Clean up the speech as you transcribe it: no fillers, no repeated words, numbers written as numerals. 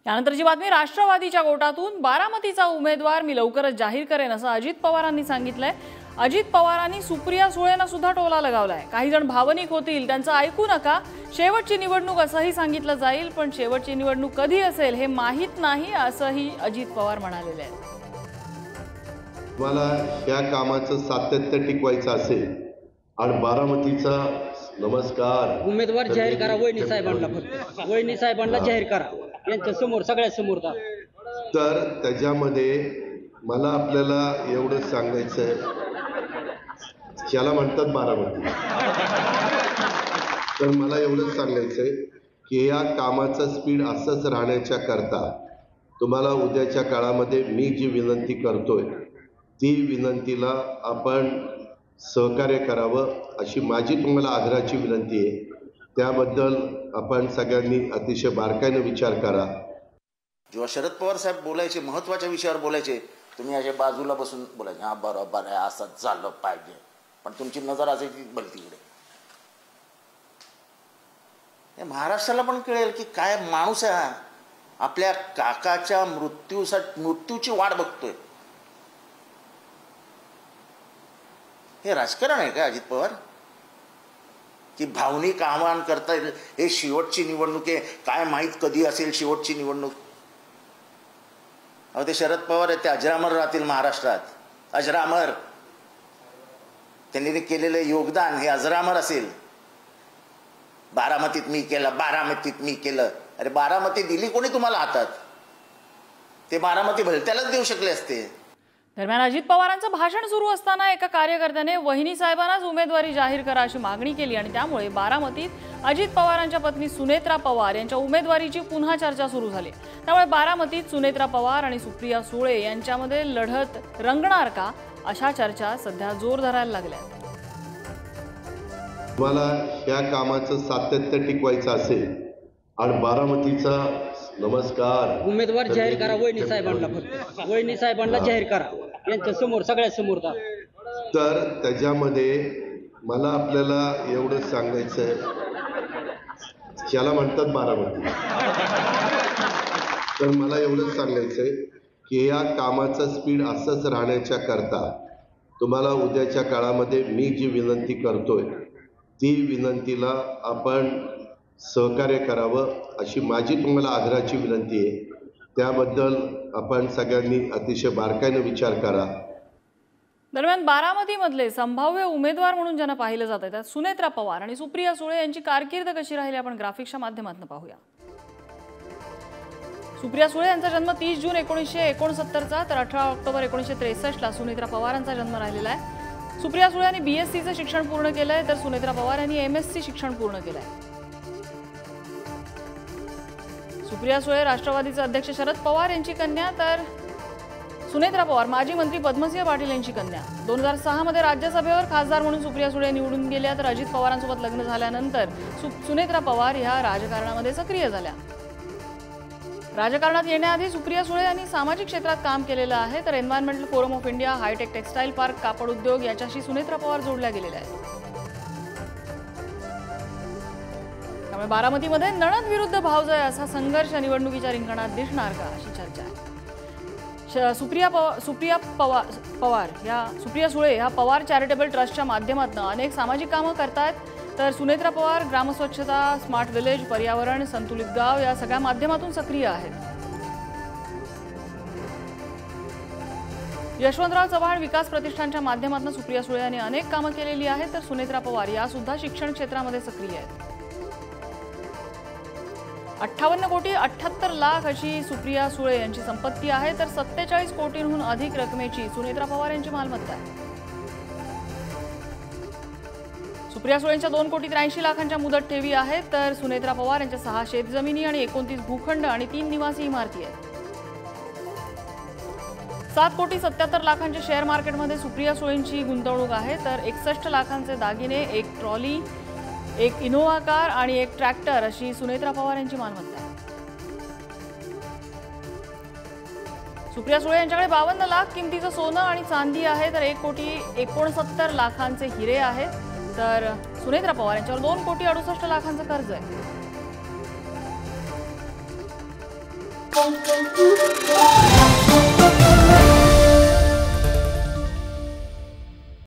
यानंतरची बातमी राष्ट्रवादीच्या गोटातून बारामतीचा उमेदवार मी लवकरच जाहीर करेन असं अजित पवारांनी सांगितलंय। अजित पवारांनी सुप्रिया सुळेंना सुद्धा टोला लगावलाय। काही जण भावनिक होतील, त्यांचं ऐकू नका, शेवटची निवडणूक असंही सांगितलं जाईल, पण शेवटची निवडणूक कधी असेल हे माहित नाही असंही अजित पवार म्हणालेले आहेत। मला या कामाचं सातत्य टिकवायचं असेल आणि बारामतीचा नमस्कार उमेदवार जाहीर करा, वहिनी साहेबांना फक्त वहिनी साहेबांना जाहीर करा, यांच्या समोर सगळ्या समोर। तर त्याच्यामध्ये मला आपल्याला एवढं सांगायचंय, ज्याला म्हणतात बारामती, तर मला एवढंच सांगायचंय की या कामाचं स्पीड असंच राहण्याच्या करता तुम्हाला उद्याच्या काळामध्ये मी जी विनंती करतोय ती विनंतीला आपण सहकार्य करावं अशी माझी तुम्हाला आग्रहाची विनंती आहे। त्याबद्दल आपण सगळ्यांनी अतिशय बारकाईने विचार करा। जेव्हा शरद पवार साहेब बोलायचे, महत्त्वाच्या विषयावर बोलायचे, तुम्ही अशा बाजूला बसून बोलायचे, हा बरोबर आहे, असंच झालं पाहिजे, पण तुमची नजर असायची भलतीकडे। हे महाराष्ट्राला पण कळेल की काय माणूस आहे हा, आपल्या काकाच्या मृत्यूची वाट बघतोय। हे राजकारण आहे का अजित पवार? की भावनिक आवाहन करता येईल, हे शेवटची निवडणूक आहे, काय माहीत कधी असेल शेवटची निवडणूक। अहो ते शरद पवार आहेत, ते अजरामर राहतील महाराष्ट्रात, अजरामर। त्यांनी केलेले योगदान हे अजरामर असेल। बारामतीत मी केलं, बारामतीत मी केलं, अरे बारामती दिली कोणी तुम्हाला हातात? ते बारामती भलत्यालाच देऊ शकले असते। दरम्यान अजित पवारांचं भाषण सुरू असताना एका कार्यकर्त्याने वहिनी साहेबांनाच उमेदवारी जाहीर करा अशी मागणी केली आणि त्यामुळे बारामतीत अजित पवारांच्या पत्नी सुनेत्रा पवार यांच्या उमेदवारीची पुन्हा चर्चा सुरू झाली। त्यामुळे बारामतीत सुनेत्रा पवार आणि सुप्रिया सुळे यांच्यामध्ये लढत रंगणार का अशा चर्चा सध्या जोर धरायला लागल्या। मला या कामाचं सातत्य टिकवायचं असेल आणि बारामतीचा नमस्कार उमेदवार जाहीर करा, वहिनी साहेबांना फक्त वहिनी साहेबांना जाहीर करा, यांच्या समोर सगळ्या समोर। तर त्याच्यामध्ये मला आपल्याला एवढं सांगायचंय, ज्याला म्हणतात बारामती, तर मला एवढंच सांगायचंय की या कामाचं स्पीड असंच राहण्याच्या करता तुम्हाला उद्याच्या काळामध्ये मी जी विनंती करतोय ती विनंतीला आपण सहकार्य करावं अशी माझी तुम्हाला आग्रहाची विनंती आहे। त्याबद्दल आपण सगळ्यांनी अतिशय बारकाईने विचार करा। दरम्यान बारामतीमधले संभाव्य उमेदवार म्हणून ज्यांना पाहिलं जात आहे त्यात सुनेत्रा पवार आणि सुप्रिया सुळे यांची कारकीर्द कशी राहिली आपण ग्राफिक्सच्या माध्यमातून पाहूया। सुप्रिया सुळे यांचा जन्म 30 जून 1969चा, तर 18 ऑक्टोबर 1963ला सुनेत्रा पवारांचा जन्म राहिलेला आहे। सुप्रिया सुळे यांनी BScचं शिक्षण पूर्ण केलंय, तर सुनेत्रा पवार यांनी MSc शिक्षण पूर्ण केलंय। सुप्रिया सुळे राष्ट्रवादीचे अध्यक्ष शरद पवार यांची कन्या, तर सुनेत्रा पवार माजी मंत्री पद्मसिंह पाटील यांची कन्या। 2006 मध्ये राज्यसभेवर खासदार म्हणून सुप्रिया सुळे निवडून गेल्या, तर अजित पवारांसोबत लग्न झाल्यानंतर सुनेत्रा पवार ह्या राजकारणामध्ये सक्रिय झाल्या। राजकारणात येण्याआधी सुप्रिया सुळे यांनी सामाजिक क्षेत्रात काम केलेलं आहे, तर environmental forum of India, hi tech textile park, कापड उद्योग याच्याशी सुनेत्रा पवार जोडल्या गेलेल्या आहेत। त्यामुळे बारामतीमध्ये नणंद विरुद्ध भावजय असा संघर्ष निवडणुकीच्या रिंगणात दिसणार का अशी चर्चा आहे। सुप्रिया सुळे या पवार चॅरिटेबल ट्रस्टच्या माध्यमातून अनेक सामाजिक कामं करतात, तर सुनेत्रा पवार ग्रामस्वच्छता, स्मार्ट विलेज, पर्यावरण, संतुलित गाव या सगळ्या माध्यमातून सक्रिय आहेत। यशवंतराव चव्हाण विकास प्रतिष्ठानच्या माध्यमातून सुप्रिया सुळे यांनी अनेक कामं केलेली आहेत, तर सुनेत्रा पवार या सुद्धा शिक्षण क्षेत्रामध्ये सक्रिय आहेत। 58 कोटी 78 लाख अशी सुप्रिया सुळे यांची संपत्ती आहे, तर 47 कोटींहून अधिक रकमेची सुनेत्रा पवार यांची मालमत्ता आहे। सुप्रिया सुळेंच्या 2 कोटी 83 लाखांच्या मुदत ठेवी आहेत, तर सुनेत्रा पवार यांच्या 6 शेतजमिनी आणि 29 भूखंड आणि 3 निवासी इमारती आहेत। 7 कोटी 77 लाखांच्या शेअर मार्केटमध्ये सुप्रिया सुळेंची गुंतवणूक आहे, तर 61 लाखांचे दागिने, 1 ट्रॉली, 1 इनोव्हा कार आणि 1 ट्रॅक्टर अशी सुनेत्रा पवार यांची मालमत्ता आहे। सुप्रिया सुळे यांच्याकडे 52 लाख किमतीचं सोनं आणि चांदी आहे, तर 1 कोटी 69 लाखांचे हिरे आहेत, तर सुनेत्रा पवार यांच्यावर 2 कोटी 68 लाखांचं कर्ज आहे। आहे